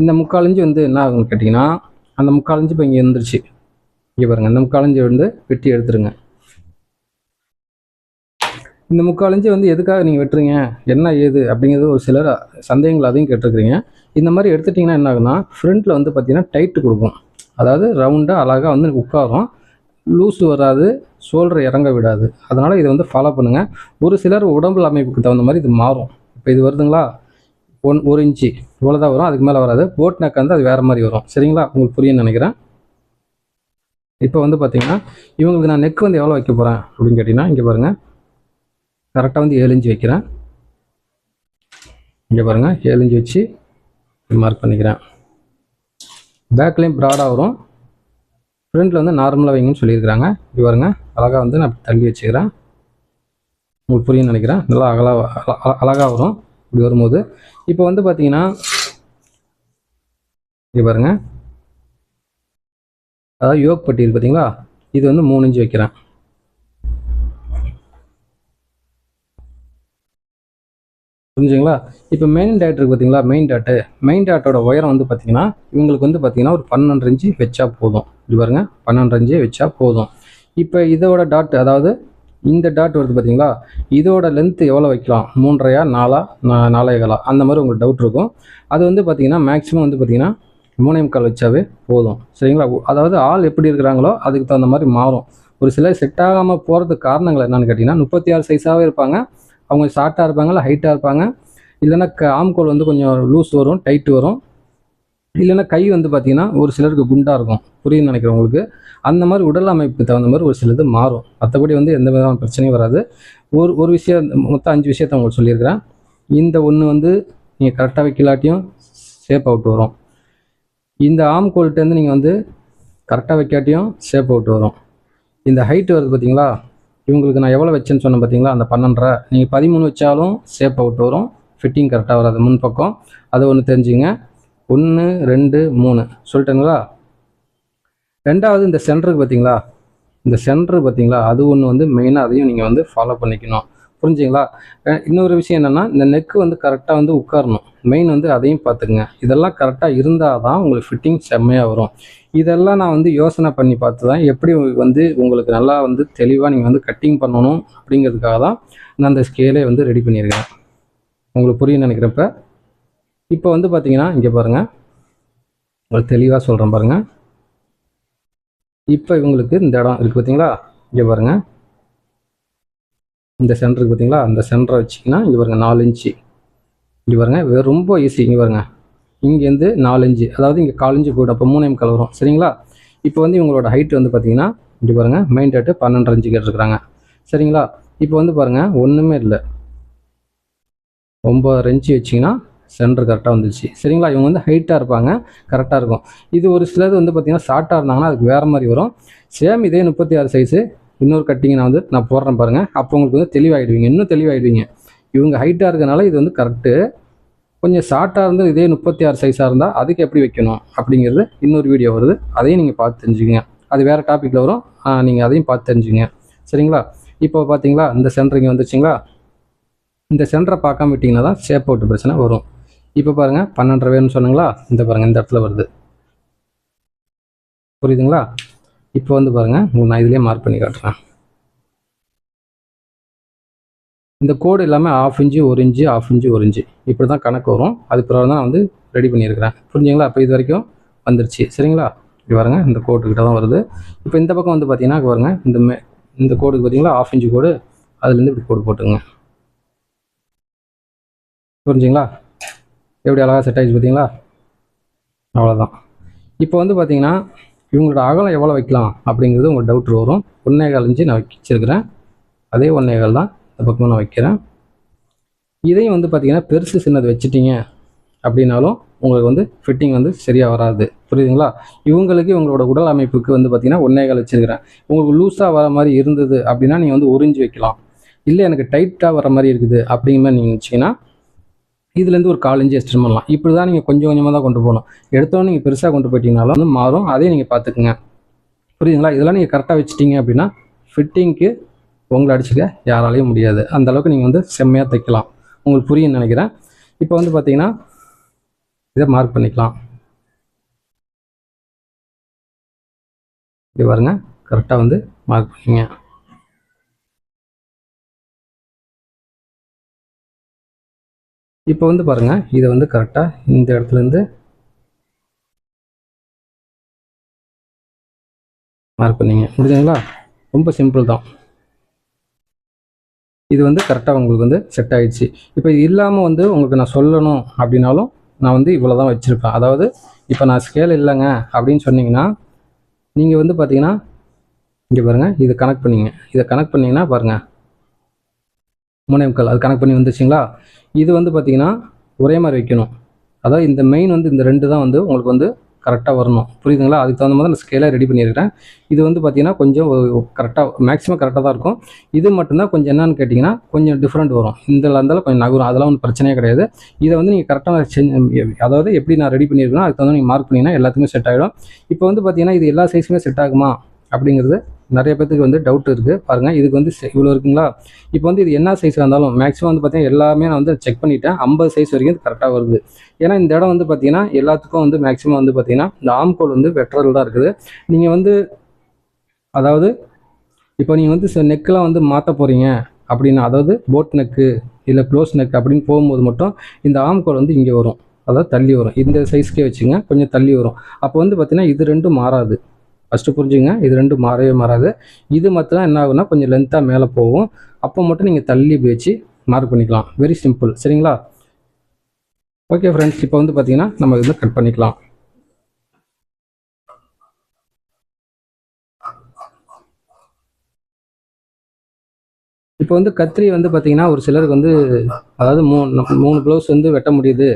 இந்த 3/4 இன்ச்சு வந்து என்ன ஆகுன்னு கேட்டிங்கன்னா, அந்த 3/4 இன்ச்சு இப்போ இங்கே இருந்துருச்சு. இங்கே பாருங்கள், இந்த 3/4 இன்ச்சு வந்து வெட்டி எடுத்துருங்க. இந்த 3/4 இன்ச்சு வந்து எதுக்காக நீங்கள் வெட்டுறீங்க, என்ன ஏது அப்படிங்கிறது ஒரு சிலர் சந்தேகங்கள் அதையும் கேட்டிருக்கிறீங்க. இந்த மாதிரி எடுத்துட்டிங்கன்னா என்ன ஆகுனா, ஃப்ரண்ட்டில் வந்து பார்த்தீங்கன்னா டைட்டு கொடுக்கும். அதாவது ரவுண்டாக அழகாக வந்து உட்காரும், லூஸு வராது, ஷோல்டர் இறங்க விடாது. அதனால் இதை வந்து ஃபாலோ பண்ணுங்கள். ஒரு சிலர் உடம்பு அமைப்புக்கு தகுந்த மாதிரி இது மாறும். இப்போ இது வருதுங்களா, 1 இன்ச்சு இவ்வளோ தான் வரும், அதுக்கு மேலே வராது. போட் நெக் வந்து அது வேறு மாதிரி வரும். சரிங்களா? உங்களுக்கு புரியும்னு நினைக்கிறேன். இப்போ வந்து பார்த்தீங்கன்னா இவங்களுக்கு நான் நெக் வந்து எவ்வளோ வைக்க போகிறேன் அப்படின்னு கேட்டிங்கன்னா, இங்கே பாருங்கள், கரெக்டாக வந்து 7 இன்ச்சு வைக்கிறேன். இங்கே பாருங்கள், 7 இன்ச்சு வச்சு மார்க் பண்ணிக்கிறேன். பேக்லேயும் ப்ராடாக வரும், ஃப்ரண்ட்டில் வந்து நார்மலாக வைங்கன்னு சொல்லியிருக்கிறாங்க. இது பாருங்கள், அழகாக வந்து நான் தள்ளி வச்சுக்கிறேன். உங்களுக்கு புரியும்னு நினைக்கிறேன். நல்லா அழகாக வரும் இப்படி வரும்போது. இப்போ வந்து பார்த்தீங்கன்னா இங்கே பாருங்கள், அதாவது யோக் பட்டி இருக்குது பார்த்தீங்களா, இது வந்து 3 இன்ச்சு வைக்கிறேன். புரிஞ்சுங்களா? இப்போ மெயின் டாட் இருக்குது பார்த்தீங்களா, மெயின் டாட்டோட உயரம் வந்து பார்த்தீங்கன்னா இவங்களுக்கு வந்து பார்த்தீங்கன்னா ஒரு 12 இன்ச்சு வச்சா போதும். இது பாருங்கள், 12 இன்ச்சு வச்சா போதும். இப்போ இதோட டாட், அதாவது இந்த டாட் வருது பார்த்தீங்களா, இதோட லென்த்து எவ்வளோ வைக்கலாம், 3.5 4.25 அந்த மாதிரி உங்களுக்கு டவுட் இருக்கும். அது வந்து பார்த்தீங்கன்னா மேக்ஸிமம் வந்து பார்த்தீங்கன்னா 3.25 வச்சாவே போதும். சரிங்களா? அதாவது ஆள் எப்படி இருக்கிறாங்களோ அதுக்கு தகுந்த மாதிரி மாறும். ஒரு சிலர் செட் ஆகாமல் போகிறதுக்கு காரணங்கள் என்னென்னு கேட்டிங்கன்னா 36 சைஸாகவே இருப்பாங்க, அவங்க ஷார்ட்டாக இருப்பாங்க, இல்லை ஹைட்டாக இருப்பாங்க, இல்லைன்னா ஆம்கோல் வந்து கொஞ்சம் லூஸ் வரும், டைட்டு வரும். இல்லைன்னா கை வந்து பார்த்தீங்கன்னா ஒரு சிலருக்கு குண்டாக இருக்கும், புரியுன்னு நினைக்கிறேன் உங்களுக்கு. அந்த மாதிரி உடல் அமைப்புக்கு தகுந்த மாதிரி ஒரு சிலது மாறும். மற்றபடி வந்து எந்த விதமான பிரச்சனையும் வராது. ஒரு விஷயம், மொத்தம் 5 விஷயத்த உங்களுக்கு சொல்லியிருக்கிறேன். இந்த ஒன்று வந்து நீங்கள் கரெக்டாக வைக்கலாட்டியும் ஷேப் அவுட் வரும். இந்த ஆம் கோல்ட்டேருந்து நீங்கள் வந்து கரெக்டாக வைக்காட்டியும் ஷேப் அவுட் வரும். இந்த ஹைட்டு வருது பார்த்தீங்களா, இவங்களுக்கு நான் எவ்வளோ வச்சேன்னு சொன்னேன் பார்த்தீங்களா, அந்த 12.5, நீங்கள் 13 வச்சாலும் ஷேப் அவுட் வரும், ஃபிட்டிங் கரெக்டாக வராது முன்பக்கம். அது ஒன்று தெரிஞ்சுங்க. 1 2 3 சொல்லிட்டேங்களா. ரெண்டாவது இந்த சென்டருக்கு பார்த்தீங்களா, இந்த சென்டர் பார்த்தீங்களா, அது ஒன்று வந்து மெயினாக அதையும் நீங்கள் வந்து ஃபாலோ பண்ணிக்கணும், புரிஞ்சுங்களா. இன்னொரு விஷயம் என்னென்னா, இந்த நெக்கு வந்து கரெக்டாக வந்து உட்காரணும், மெயின் வந்து அதையும் பார்த்துக்குங்க. இதெல்லாம் கரெக்டாக இருந்தால் தான் உங்களுக்கு ஃபிட்டிங் செம்மையாக வரும். இதெல்லாம் நான் வந்து யோசனை பண்ணி பார்த்து தான் எப்படி வந்து உங்களுக்கு நல்லா வந்து தெளிவாக நீங்கள் வந்து கட்டிங் பண்ணணும் அப்படிங்கிறதுக்காக தான் நான் அந்த ஸ்கேலே வந்து ரெடி பண்ணியிருக்கேன். உங்களுக்கு புரியுன்னு நினைக்கிறப்ப இப்போ வந்து பார்த்தீங்கன்னா இங்கே பாருங்கள், உங்களுக்கு தெளிவாக சொல்கிறேன் பாருங்கள். இப்போ இவங்களுக்கு இந்த இடம் இருக்குது பார்த்தீங்களா, இங்கே பாருங்கள், இந்த சென்டருக்கு பார்த்தீங்களா, அந்த சென்டரை வச்சிங்கன்னா இங்கே பாருங்கள் 4 இன்ச்சு. இங்கே பாருங்கள், ரொம்ப ஈஸி. இங்கே பாருங்கள், இங்கேருந்து 4 இன்ச்சு, அதாவது இங்கே 4 இன்ச்சு போய்டும், அப்போ 3 முக்கால் வரும், சரிங்களா. இப்போ வந்து இவங்களோட ஹைட் வந்து பார்த்தீங்கன்னா இங்கே பாருங்கள், மெயின் டேட்டு 12.5 இன்ச்சு கேட்டிருக்கிறாங்க, சரிங்களா. இப்போ வந்து பாருங்கள், ஒன்றுமே இல்லை, 9 இன்ச்சு வச்சிங்கன்னா சென்டர் கரெக்டாக வந்துச்சு, சரிங்களா. இவங்க வந்து ஹைட்டாக இருப்பாங்க, கரெக்டாக இருக்கும். இது ஒரு சிலது வந்து பார்த்திங்கன்னா ஷார்ட்டாக இருந்தாங்கன்னா அதுக்கு வேறு மாதிரி வரும். சேம் இதே 36 சைஸு இன்னொரு கட்டிங் நான் போடுறேன் பாருங்கள். அப்போ உங்களுக்கு வந்து தெளிவாகிடுவீங்க, இன்னும் தெளிவாகிடுவீங்க. இவங்க ஹைட்டாக இருக்கனால இது வந்து கரெக்டு. கொஞ்சம் ஷார்ட்டாக இருந்து இதே 36 சைஸாக இருந்தால் அதுக்கு எப்படி வைக்கணும் அப்படிங்கிறது இன்னொரு வீடியோ வருது, அதையும் நீங்கள் பார்த்து தெரிஞ்சுக்கங்க. அது வேறு டாப்பிக்கில் வரும், நீங்கள் அதையும் பார்த்து தெரிஞ்சுங்க, சரிங்களா. இப்போ பார்த்தீங்களா, இந்த சென்டரிங்க வந்துச்சுங்களா. இந்த சென்டரை பார்க்காம விட்டிங்கன்னா தான் ஷேப் அவுட் பிரச்சனை வரும். இப்போ பாருங்கள், 12.5 வேணும்னு சொன்னீங்களா, இந்த பாருங்கள், இந்த இடத்துல வருது, புரியுதுங்களா. இப்போ வந்து பாருங்கள், நான் இதுலேயே மார்க் பண்ணி காட்டுறேன். இந்த கோடு எல்லாமே 1/2 இன்ச்சு 1 இன்ச்சு 1/2 இன்ச்சு 1 இன்ச்சு இப்படி தான் கணக்கு வரும். அது பிறகு தான் நான் வந்து ரெடி பண்ணியிருக்கிறேன், புரிஞ்சுங்களா. இப்போ இது வரைக்கும் வந்துருச்சு, சரிங்களா. இது பாருங்கள், இந்த கோட்டுக்கிட்ட தான் வருது. இப்போ இந்த பக்கம் வந்து பார்த்தீங்கன்னா பாருங்கள், இந்த கோடுக்கு பார்த்தீங்களா 1/2 இன்ச்சு கோடு, அதுலேருந்து இப்படி கோடு போட்டுங்க, புரிஞ்சுங்களா. எப்படி அழகாக செட் ஆகிடுச்சு பார்த்தீங்களா, அவ்வளோதான். இப்போ வந்து பார்த்தீங்கன்னா இவங்களோட அகலம் எவ்வளோ வைக்கலாம் அப்படிங்கிறது உங்களுக்கு டவுட் வரும். 1.25 இன்ச்சு நான் வச்சிருக்கிறேன், அதே 1.25 தான் இந்த பக்கம் நான் வைக்கிறேன். இதையும் வந்து பார்த்தீங்கன்னா பெருசு சின்னது வச்சுட்டிங்க அப்படின்னாலும் உங்களுக்கு வந்து ஃபிட்டிங் வந்து சரியாக வராது, புரியுதுங்களா. இவங்களுக்கு இவங்களோட உடல் அமைப்புக்கு வந்து பார்த்தீங்கன்னா 1.25 வச்சுருக்கிறேன். உங்களுக்கு லூஸாக வர மாதிரி இருந்தது அப்படின்னா நீங்கள் வந்து 1 இன்ச்சு வைக்கலாம். இல்லை எனக்கு டைட்டாக வர மாதிரி இருக்குது அப்படிங்கிற மாதிரி நீங்கள் வச்சிங்கன்னா இதுலேருந்து ஒரு 1/4 இன்ச்சு எக்ஸ்டெண்ட் பண்ணலாம். இப்படி தான் நீங்கள் கொஞ்சம் கொஞ்சமாக தான் கொண்டு போகணும். எடுத்தோன்னே நீங்கள் பெருசாக கொண்டு போயிட்டீங்கனாலும் வந்து மாறும், அதையும் நீங்கள் பார்த்துக்குங்க, புரியுதுங்களா. இதெல்லாம் நீங்கள் கரெக்டாக வச்சுட்டிங்க அப்படின்னா ஃபிட்டிங்க்கு உங்களை அடிச்சுக்க யாராலையும் முடியாது. அந்தளவுக்கு நீங்கள் வந்து செம்மையாக தைக்கலாம், உங்களுக்கு புரியுன்னு நினைக்கிறேன். இப்போ வந்து பார்த்தீங்கன்னா இதை மார்க் பண்ணிக்கலாம். இது பாருங்க, கரெக்டாக வந்து மார்க் பண்ணிங்க. இப்போ வந்து பாருங்கள், இதை வந்து கரெக்டாக இந்த இடத்துலேருந்து மார்க் பண்ணிங்க, முடிஞ்சுங்களா. ரொம்ப சிம்பிள் தான். இது வந்து கரெக்டாக உங்களுக்கு வந்து செட் ஆகிடுச்சு. இப்போ இது இல்லாமல் வந்து உங்களுக்கு நான் சொல்லணும் அப்படின்னாலும் நான் வந்து இவ்வளோ தான் வச்சுருப்பேன். அதாவது இப்போ நான் ஸ்கேல் இல்லைங்க அப்படின்னு சொன்னீங்கன்னா நீங்கள் வந்து பார்த்தீங்கன்னா இங்கே பாருங்கள், இதை கனெக்ட் பண்ணிங்க. இதை கனெக்ட் பண்ணிங்கன்னா பாருங்கள் 3.25 அது கனெக்ட் பண்ணி வந்துச்சுங்களா. இது வந்து பார்த்தீங்கன்னா ஒரே மாதிரி வைக்கணும். அதாவது இந்த மெயின் வந்து இந்த 2 தான் வந்து உங்களுக்கு வந்து கரெக்டாக வரணும், புரியுதுங்களா. அதுக்கு தகுந்த மாதிரி நான் ஸ்கேலாக ரெடி பண்ணியிருக்கிறேன். இது வந்து பார்த்தீங்கன்னா கொஞ்சம் கரெக்டாக மேக்ஸிமம் கரெக்டாக தான் இருக்கும். இது மட்டும்தான் கொஞ்சம் என்னன்னு கேட்டிங்கன்னா கொஞ்சம் டிஃப்ரெண்ட் வரும். இருந்தாலும் கொஞ்சம் நகரும், அதெல்லாம் ஒன்றும் பிரச்சனையே கிடையாது. இதை வந்து நீங்கள் கரெக்டாக அதாவது எப்படி நான் ரெடி பண்ணியிருக்கேன் அதுக்கு தகுந்த நீங்கள் மார்க் பண்ணிங்கன்னா எல்லாத்துக்குமே செட் ஆகிடும். இப்போ வந்து பார்த்தீங்கன்னா இது எல்லா சைஸுமே செட் ஆகுமா அப்படிங்கிறது நிறைய பேருக்கு வந்து டவுட் இருக்குது. பாருங்கள், இதுக்கு வந்து இவ்வளோ இருக்குங்களா. இப்போ வந்து இது என்ன சைஸாக இருந்தாலும் மேக்ஸிமம் வந்து பார்த்தீங்கன்னா எல்லாமே நான் வந்து செக் பண்ணிவிட்டேன், 50 சைஸ் வரைக்கும் கரெக்டாக வருது. ஏன்னா இந்த இடம் வந்து பார்த்தீங்கன்னா எல்லாத்துக்கும் வந்து மேக்ஸிமம் வந்து பார்த்தீங்கன்னா இந்த ஆம்கோல் வந்து வெட்டுறது தான் இருக்குது. நீங்கள் வந்து அதாவது இப்போ நீங்கள் வந்து நெக்கெலாம் வந்து மாற்ற போகிறீங்க அப்படின்னா, அதாவது போட் நெக்கு இல்லை க்ளோஸ் நெக் அப்படின்னு போகும்போது மட்டும் இந்த ஆம்கோல் வந்து இங்கே வரும், அதாவது தள்ளி வரும். இந்த சைஸ்க்கே வச்சுங்க, கொஞ்சம் தள்ளி வரும். அப்போ வந்து பார்த்தீங்கன்னா இது ரெண்டும் மாறாது. ஃபஸ்ட்டு புரிஞ்சுங்க, இது ரெண்டும் மாறவே மாறாது. இது மட்டும் என்ன ஆகுனா கொஞ்சம் லென்த்தாக மேலே போகும். அப்போ மட்டும் நீங்கள் தள்ளி வச்சு மார்க் பண்ணிக்கலாம். வெரி சிம்பிள், சரிங்களா. ஓகே ஃப்ரெண்ட்ஸ், இப்போ வந்து பார்த்தீங்கன்னா நம்ம இதை கட் பண்ணிக்கலாம். இப்போ வந்து கத்திரி வந்து பார்த்தீங்கன்னா ஒரு சிலருக்கு வந்து அதாவது 3 ப்ளவுஸ் வந்து வெட்ட முடியுது,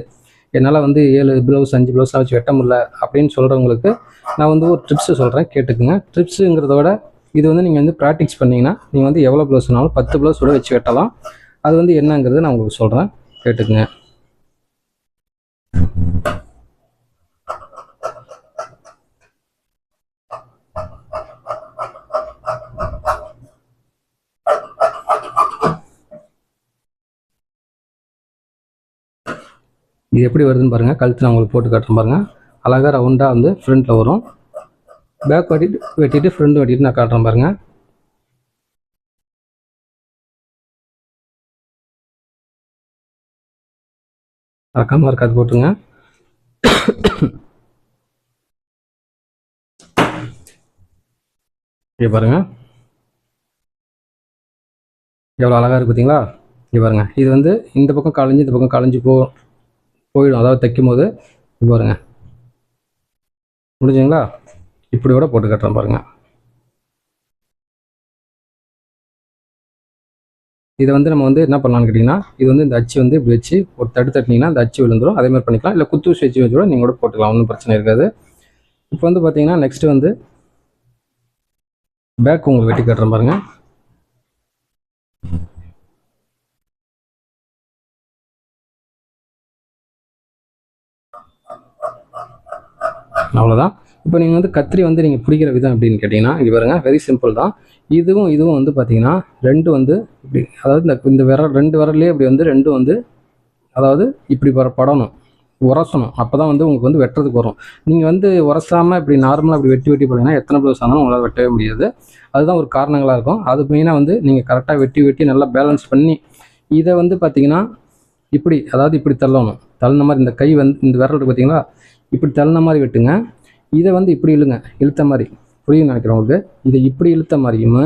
என்னால் வந்து 7 ப்ளவுஸ் 5 ப்ளவுஸ்லாம் வச்சு வெட்ட முடியல அப்படின்னு சொல்கிறவங்களுக்கு நான் வந்து ஒரு ட்ரிப்ஸு சொல்கிறேன், கேட்டுக்குங்க. ட்ரிப்ஸுங்கிறத விட இது வந்து நீங்கள் வந்து ப்ராக்டிஸ் பண்ணிங்கன்னா நீங்கள் வந்து எவ்வளோ ப்ளவுஸ்னாலும் 10 ப்ளவுஸ் கூட வச்சு வெட்டலாம். அது வந்து என்னங்கிறது நான் உங்களுக்கு சொல்கிறேன், கேட்டுக்குங்க. இது எப்படி வருதுன்னு பாருங்கள். கழுத்து நான் உங்களுக்கு போட்டு காட்டுறேன் பாருங்கள். அழகாக ரவுண்டாக வந்து ஃப்ரண்ட்டில் வரும். பேக் வெட்டிட்டு ஃப்ரண்ட் வெட்டிட்டு நான் காட்டுறேன் பாருங்கள். மறக்காம இருக்காது போட்டுங்க. இங்கே பாருங்கள் எவ்வளோ அழகாக இருக்குது பார்த்தீங்களா? இங்கே பாருங்கள், இது வந்து இந்த பக்கம் களைஞ்சி இந்த பக்கம் களைஞ்சி போயிடும். அதாவது தைக்கும் போது பாருங்கள். முடிஞ்சுங்களா? இப்படி கூட போட்டு காட்டுறேன் பாருங்கள். இதை வந்து நம்ம வந்து என்ன பண்ணலான்னு கேட்டிங்கன்னா, இது வந்து இந்த அச்சு வந்து இப்படி வச்சு ஒரு தட்டினீங்கன்னா அந்த அச்சு விழுந்துடும். அதே மாதிரி பண்ணிக்கலாம். இல்லை குத்தூசி வச்சு கூட நீங்கள் கூட போட்டுக்கலாம், ஒன்றும் பிரச்சனை இருக்காது. இப்போ வந்து பார்த்தீங்கன்னா நெக்ஸ்ட் வந்து பேக் உங்களுக்கு வெட்டி காட்டுறேன் பாருங்கள். அவ்வளோதான். இப்போ நீங்கள் வந்து கத்திரி வந்து நீங்கள் பிடிக்கிற விதம் அப்படின்னு கேட்டிங்கன்னா, இங்கே பாருங்கள், வெரி சிம்பிள் தான். இதுவும் வந்து பார்த்தீங்கன்னா ரெண்டு வந்து இப்படி, அதாவது இந்த விரல் 2 விரல்லே இப்படி வந்து 2 வந்து அதாவது இப்படி படணும், உரசணும். அப்போ தான் வந்து உங்களுக்கு வந்து வெட்டுறதுக்கு வரும். நீங்கள் வந்து உரசாமல் இப்படி நார்மலாக இப்படி வெட்டி போனீங்கன்னா எத்தனை ப்ளவுஸ் ஆனாலும் உங்களால் வெட்டவே முடியாது. அதுதான் ஒரு காரணங்களாக இருக்கும். அது மெயினாக வந்து நீங்கள் கரெக்டாக வெட்டி நல்லா பேலன்ஸ் பண்ணி இதை வந்து பார்த்தீங்கன்னா இப்படி, அதாவது இப்படி தள்ளணும். தள்ளின மாதிரி இந்த கை வந்து இந்த விரல் இருக்குது பார்த்தீங்களா, இப்படி தள்ளின மாதிரி வெட்டுங்க. இதை வந்து இப்படி இழுத்த மாதிரி புரியும் நினைக்கிறவங்களுக்கு. இதை இப்படி இழுத்த மாதிரியும்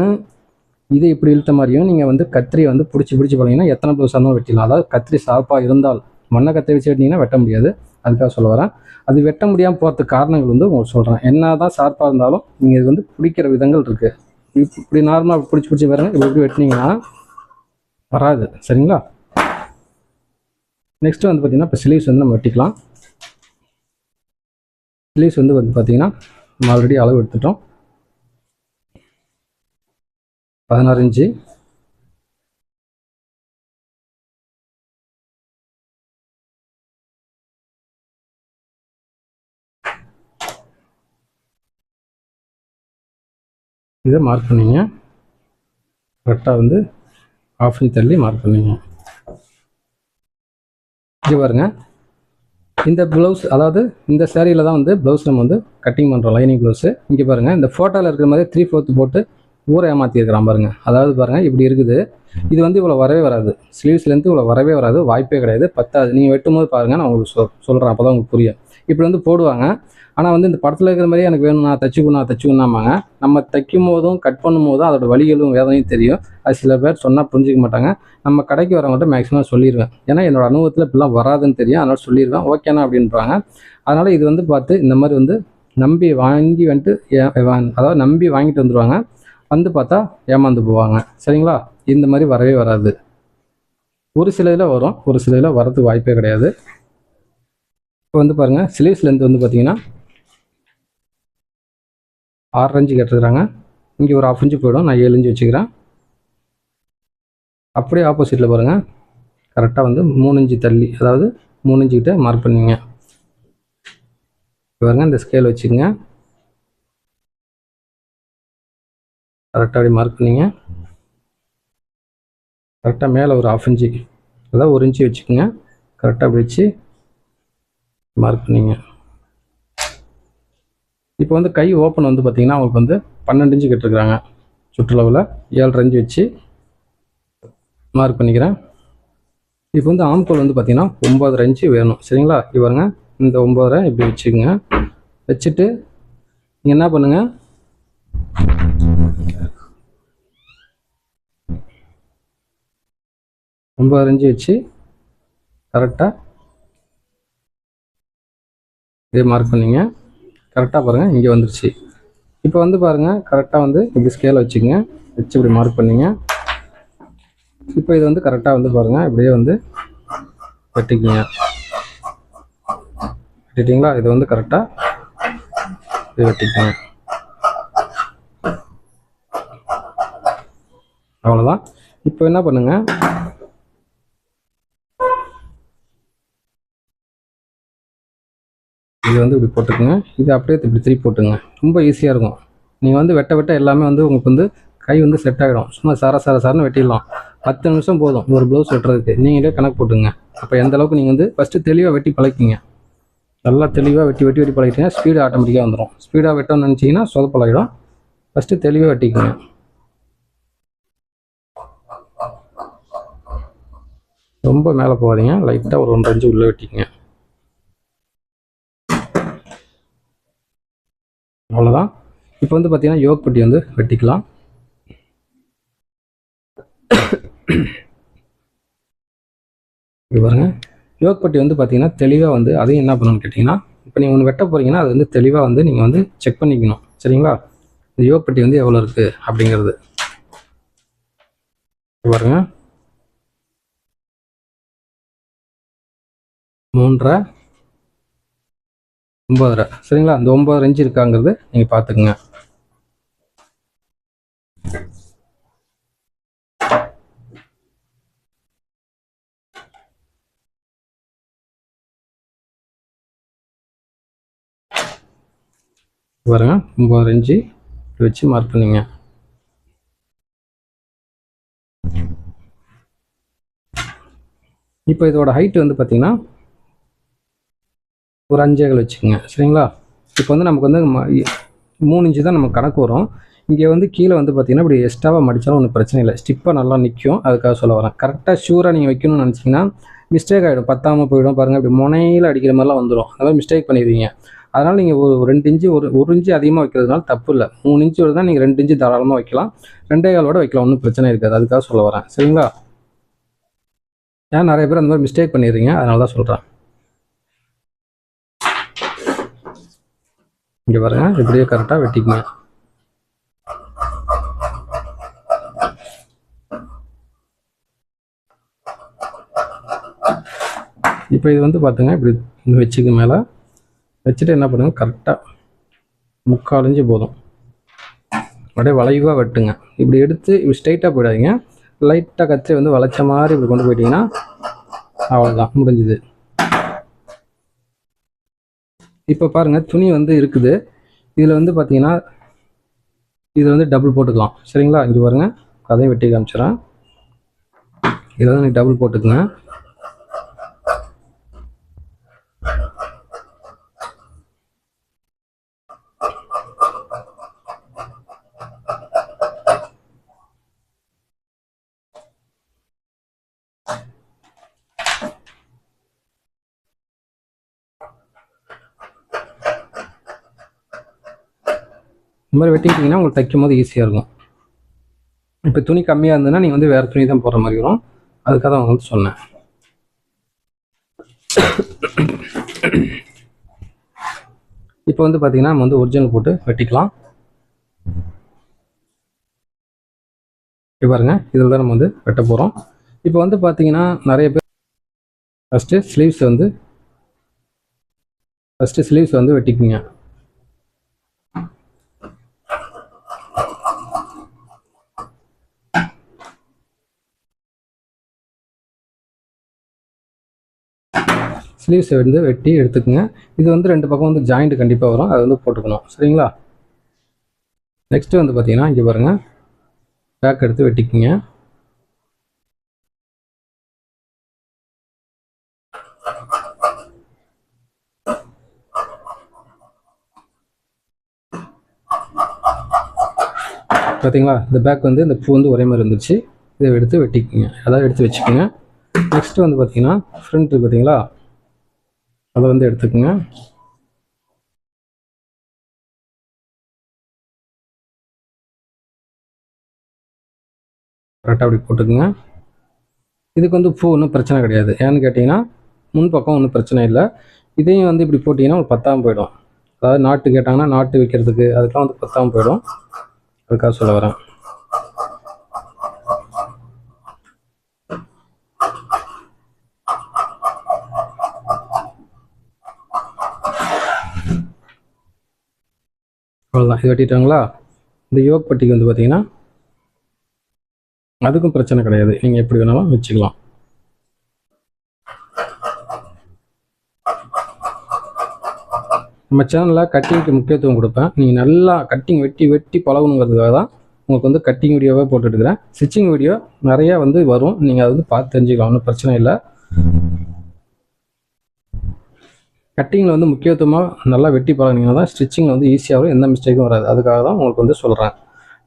இதை இப்படி இழுத்த மாதிரியும் நீங்கள் வந்து கத்திரியை வந்து பிடிச்சி போனீங்கன்னா எத்தனை ப்ளவுஸ் ஆனாலும் வெட்டிடலாம். அதாவது கத்திரி ஷார்ப்பாக இருந்தால், மண்ணை கத்திரி வச்சு வெட்டினீங்கன்னா வெட்ட முடியாது. அதுக்காக சொல்ல வரேன். அது வெட்ட முடியாமல் போகிறதுக்கு காரணங்கள் வந்து உங்களுக்கு சொல்கிறேன். என்ன தான் ஷார்ப்பாக இருந்தாலும் நீங்கள் இது வந்து பிடிக்கிற விதங்கள் இருக்குது. இப்படி நார்மலாக பிடிச்சி பாருங்க, இப்படி வெட்டினீங்கன்னா வராது. சரிங்களா? நெக்ஸ்ட்டு வந்து பார்த்தீங்கன்னா இப்போ ஸ்லீவ்ஸ் வந்து நம்ம வெட்டிக்கலாம். ஸ்லீவ்ஸ் வந்து பார்த்தீங்கன்னா நம்ம ஆல்ரெடி அளவு எடுத்துட்டோம். 16 இன்ச்சு. இதை மார்க் பண்ணிங்க. கரெக்டாக வந்து 1/2 இன்ச் தள்ளி மார்க் பண்ணிங்க. இது பாருங்கள், இந்த ப்ளவுஸ், அதாவது இந்த சேரீயில் தான் வந்து ப்ளவுஸ் நம்ம வந்து கட்டிங் பண்ணுறோம், லைனிங் ப்ளவுஸு. இங்கே பாருங்கள், இந்த ஃபோட்டோவில் இருக்கிற மாதிரி 3/4 போட்டு ஊரை ஏமாற்றிருக்கிறான் பாருங்கள். அதாவது பாருங்கள் இப்படி இருக்குது. இது வந்து இவ்வளோ வரவே வராது. ஸ்லீவ்ஸ்லேருந்து இவ்வளோ வரவே வராது, வாய்ப்பே கிடையாது, பத்தாது. நீங்கள் வெட்டும்போது பாருங்கள், நான் உங்களுக்கு சொல்கிறேன், அப்போ தான் உங்களுக்கு புரியும். இப்படி வந்து போடுவாங்க. ஆனால் வந்து இந்த படத்தில் இருக்கிற மாதிரியே எனக்கு வேணும், நான் தச்சுக்கணும்னாமாங்க. நம்ம தைக்கும் போதும் கட் பண்ணும் போதும் அதோட வலிகளும் வேதனையும் தெரியும். அது சில பேர் சொன்னால் புரிஞ்சிக்க மாட்டாங்க. நம்ம கடைக்கு வரவங்கள்ட்ட மேக்ஸிமம் சொல்லிடுவேன். ஏன்னா என்னோடய அனுபவத்தில் இப்படிலாம் வராதுன்னு தெரியும், அதனால் சொல்லிடுவேன். ஓகேண்ணா அப்படின்றாங்க. அதனால் இது வந்து பார்த்து இந்த மாதிரி வந்து நம்பி வாங்கி வந்துட்டு அதாவது நம்பி வாங்கிட்டு வந்துடுவாங்க. வந்து பார்த்தா ஏமாந்து போவாங்க. சரிங்களா? இந்த மாதிரி வரவே வராது. ஒரு சில இதில் வரும், ஒரு சில இதில் வரதுக்கு வாய்ப்பே கிடையாது. இப்போ வந்து பாருங்கள், ஸ்லீவ்ஸ்லேருந்து வந்து பார்த்தீங்கன்னா 6 இன்ச்சு கேட்டுருக்குறாங்க. இங்கே ஒரு 1/2 இன்ச்சு போயிடும், நான் 7 இன்ச்சு வச்சுக்கிறேன். அப்படியே ஆப்போசிட்டில் பாருங்கள், கரெக்டாக வந்து 3 இன்ச்சு தள்ளி, அதாவது 3 இன்ச்சு கிட்ட மார்க் பண்ணிங்க. பாருங்கள், இந்த ஸ்கேல் வச்சுக்கோங்க. கரெக்டாக அப்படி மார்க் பண்ணிங்க. கரெக்டாக மேலே ஒரு 1/2 இன்ச்சு, அதாவது 1 இன்ச்சு வச்சுக்கோங்க. கரெக்டாக அப்படி வச்சு மார்க் பண்ணிங்க. இப்போ வந்து கை ஓப்பன் வந்து பார்த்திங்கன்னா அவங்களுக்கு வந்து 12 இன்ச்சு கேட்டிருக்கிறாங்க. சுற்றளவில் 7.5 இன்ச்சு வச்சு மார்க் பண்ணிக்கிறேன். இப்போ வந்து ஆம்கோல் வந்து பார்த்திங்கன்னா 9.5 இன்ச்சு வேணும். சரிங்களா? இவருங்க இந்த 9.5 இப்படி வச்சுக்கோங்க. வச்சுட்டு நீங்கள் என்ன பண்ணுங்கள், ரொம்ப அரைஞ்சி வச்சு கரெக்டாக இதே மார்க் பண்ணிங்க. கரெக்டாக பாருங்கள், இங்கே வந்துருச்சு. இப்போ வந்து பாருங்கள், கரெக்டாக வந்து இப்படி ஸ்கேலை வச்சுக்கோங்க. வச்சு இப்படி மார்க் பண்ணிங்க. இப்போ இது வந்து கரெக்டாக வந்து பாருங்கள் இப்படியே வந்து வெட்டிக்கிங்க. வெட்டிட்டிங்களா? இது வந்து கரெக்டாக இது வெட்டிக்கங்க. அவ்வளோதான். இப்போ என்ன பண்ணுங்கள், இது வந்து இப்படி போட்டுக்குங்க. இது அப்படியே இப்படி திருப்பி போட்டுங்க. ரொம்ப ஈஸியாக இருக்கும். நீங்கள் வந்து வெட்ட வெட்ட எல்லாமே வந்து உங்களுக்கு வந்து கை வந்து செட் ஆகிடும். சும்மா சாரன்னு வெட்டிடலாம். 10 நிமிஷம் போதும் ஒரு ப்ளவுஸ் வெட்டுறதுக்கு. நீங்களே கணக்கு போட்டுங்க. அப்போ எந்த அளவுக்கு நீங்கள் வந்து ஃபஸ்ட்டு தெளிவாக வெட்டி பழக்கிங்க. நல்லா தெளிவாக வெட்டி பழகிட்டீங்கன்னா ஸ்பீடு ஆட்டோமேட்டிக்காக வந்துடும். ஸ்பீடாக வெட்டணும்னு நினச்சிங்கன்னா சொதப்பலாகிடும். ஃபஸ்ட்டு தெளிவாக வெட்டிக்குங்க. ரொம்ப மேலே போகாதீங்க, லைட்டாக ஒரு 1.5 இன்ச்சு உள்ளே வெட்டிக்குங்க. அவ்வளோதான். இப்போ வந்து பார்த்தீங்கன்னா யோக் பட்டி வந்து வெட்டிக்கலாம். இது பாருங்கள், யோக் பட்டி வந்து பார்த்தீங்கன்னா தெளிவாக வந்து அதையும் என்ன பண்ணணும்னு கேட்டிங்கன்னா, இப்போ நீங்கள் ஒன்று வெட்ட போகிறீங்கன்னா அது வந்து தெளிவாக வந்து நீங்கள் வந்து செக் பண்ணிக்கணும். சரிங்களா? இந்த யோக் பட்டி வந்து எவ்வளோ இருக்குது அப்படிங்கிறது பாருங்க. 3.5 9.5. சரிங்களா? அந்த 9.5 இன்ச்சு இருக்காங்கிறது நீங்கள் பார்த்துக்குங்க. பாருங்க 9.5 இன்ச்சு வச்சு மார்க் பண்ணிங்க. இப்போ இதோட ஹைட் வந்து பார்த்தீங்கன்னா ஒரு 5 வச்சுக்கோங்க. சரிங்களா? இப்போ வந்து நமக்கு வந்து 3 இன்ச்சு தான் நமக்கு கணக்கு வரும். இங்கே வந்து கீழே வந்து பார்த்தீங்கன்னா இப்படி எக்ஸ்ட்ராவாக மடித்தாலும் ஒன்றும் பிரச்சனை இல்லை. ஸ்டிப்பாக நல்லா நிற்கும். அதுக்காக சொல்ல வரேன். கரெக்டாக ஷூராக நீங்கள் வைக்கணும்னு நினச்சிங்கன்னா மிஸ்டேக் ஆகிடும். பத்தாமல் போயிடும். பாருங்கள் இப்படி முனையில் அடிக்கிற மாதிரிலாம் வந்துடும். அந்த மாதிரி மிஸ்டேக் பண்ணிடுவீங்க. அதனால் நீங்கள் ஒரு 2 இன்ச்சு ஒரு இன்ச்சு அதிகமாக வைக்கிறதுனால தப்பு இல்லை. 3 இன்ச்சு தான் நீங்கள் 2 இன்ச்சு தாராளமாக வைக்கலாம். 2.25 வைக்கலாம். ஒன்றும் பிரச்சனை இருக்காது. அதுக்காக சொல்ல வரேன். சரிங்களா? ஏன் நிறைய பேர் அந்த மாதிரி மிஸ்டேக் பண்ணிடுறீங்க, அதனால தான் சொல்கிறேன். இங்கே பாருங்கள் இப்படியே கரெக்டாக வெட்டிக்குங்க. இப்போ இது வந்து பார்த்துங்க இப்படி வச்சுக்கு மேலே வச்சுட்டு என்ன பண்ணுங்க, கரெக்டாக 3/4 இன்ச்சு போதும். அப்படியே வளைவாக வெட்டுங்க. இப்படி எடுத்து இப்படி ஸ்ட்ரைட்டாக போயிடாதீங்க. லைட்டாக கத்தி வந்து வளைச்ச மாதிரி இப்படி கொண்டு போயிட்டீங்கன்னா அவ்வளோதான், முடிஞ்சுது. இப்போ பாருங்கள் துணி வந்து இருக்குது. இதில் வந்து பார்த்தீங்கன்னா இதில் வந்து டபுள் போட்டுக்கலாம். சரிங்களா? இங்கே பாருங்கள், அதையும் வெட்டி காமிச்சிடறேன். இதை வந்து நீங்கள் டபுள் போட்டுக்குங்க. இந்த மாதிரி வெட்டிக்கிட்டிங்கன்னா உங்களுக்கு தைக்கும் போது ஈஸியாக இருக்கும். இப்போ துணி கம்மியாக இருந்ததுன்னா நீங்கள் வந்து வேறு துணி தான் போடுற மாதிரி வரும். அதுக்காக தான் வந்து சொன்னேன். இப்போ வந்து பார்த்தீங்கன்னா நம்ம வந்து ஒரிஜினல் போட்டு வெட்டிக்கலாம். இப்போ பாருங்கள், இதில் தான் நம்ம வந்து வெட்ட போகிறோம். இப்போ வந்து பார்த்தீங்கன்னா நிறைய பேர் ஃபஸ்ட்டு ஸ்லீவ்ஸ் வந்து வெட்டிக்குங்க. ஸ்லீவ்ஸை வந்து வெட்டி எடுத்துக்கோங்க. இது வந்து 2 பக்கம் வந்து ஜாயிண்ட் கண்டிப்பாக வரும், அது வந்து போட்டுக்கணும். சரிங்களா? நெக்ஸ்ட்டு வந்து பார்த்தீங்கன்னா இங்கே பாருங்கள், பேக் எடுத்து வெட்டிக்குங்க. பார்த்தீங்களா? இந்த பேக் வந்து இந்த பூ வந்து ஒரே மாதிரி இருந்துச்சு. இதை எடுத்து வெட்டிக்குங்க, அதாவது எடுத்து வச்சுக்கோங்க. நெக்ஸ்ட்டு வந்து பார்த்தீங்கன்னா ஃப்ரண்ட் இருக்குது பார்த்தீங்களா, அதை வந்து எடுத்துக்கோங்க. கரெக்டாக அப்படி போட்டுக்குங்க. இதுக்கு வந்து பூ ஒன்றும் பிரச்சனை கிடையாது. ஏன்னு கேட்டிங்கன்னா முன்பக்கம் ஒன்றும் பிரச்சனை இல்லை. இதையும் வந்து இப்படி போட்டிங்கன்னா ஒரு 10ஆக போயிடும். அதாவது நாட்டு கேட்டாங்கன்னா நாட்டு வைக்கிறதுக்கு அதுக்கெலாம் வந்து 10ஆக போயிடும். அதுக்காக சொல்ல வரேன். அவ்வளோதான். இது வெட்டிட்டாங்களா? இந்த யோக் பட்டிக்கு வந்து பார்த்தீங்கன்னா அதுக்கும் பிரச்சனை கிடையாது, நீங்கள் எப்படி வேணாலும் வச்சுக்கலாம். நம்ம சேனலில் கட்டிங்க்கு முக்கியத்துவம் கொடுப்பேன். நீங்கள் நல்லா கட்டிங் வெட்டி பழகணுங்கிறதுக்காக தான் உங்களுக்கு வந்து கட்டிங் வீடியோவே போட்டுட்டுருக்கிறேன். ஸ்டிச்சிங் வீடியோ நிறையா வந்து வரும், நீங்கள் அதை வந்து பார்த்து தெரிஞ்சுக்கலாம், ஒன்றும் பிரச்சனை இல்லை. கட்டிங்கில் வந்து முக்கியத்துவமாக நல்லா வெட்டி பழகினீங்கன்னா தான் ஸ்டிச்சிங்கில் வந்து ஈஸியாக வரும், எந்த மிஸ்டேக்கும் வராது. அதுக்காக தான் உங்களுக்கு வந்து சொல்கிறேன்.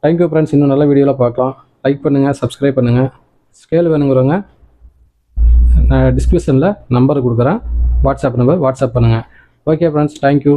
Thank you friends. இன்னும் நல்ல வீடியோவில் பார்க்கலாம். லைக் பண்ணுங்கள், சப்ஸ்கிரைப் பண்ணுங்கள். ஸ்கேல் வேணுங்கிறவங்க நான் டிஸ்கிரிப்ஷனில் நம்பர் கொடுக்குறேன், வாட்ஸ்அப் நம்பர், வாட்ஸ்அப் பண்ணுங்கள். Okay friends, thank you.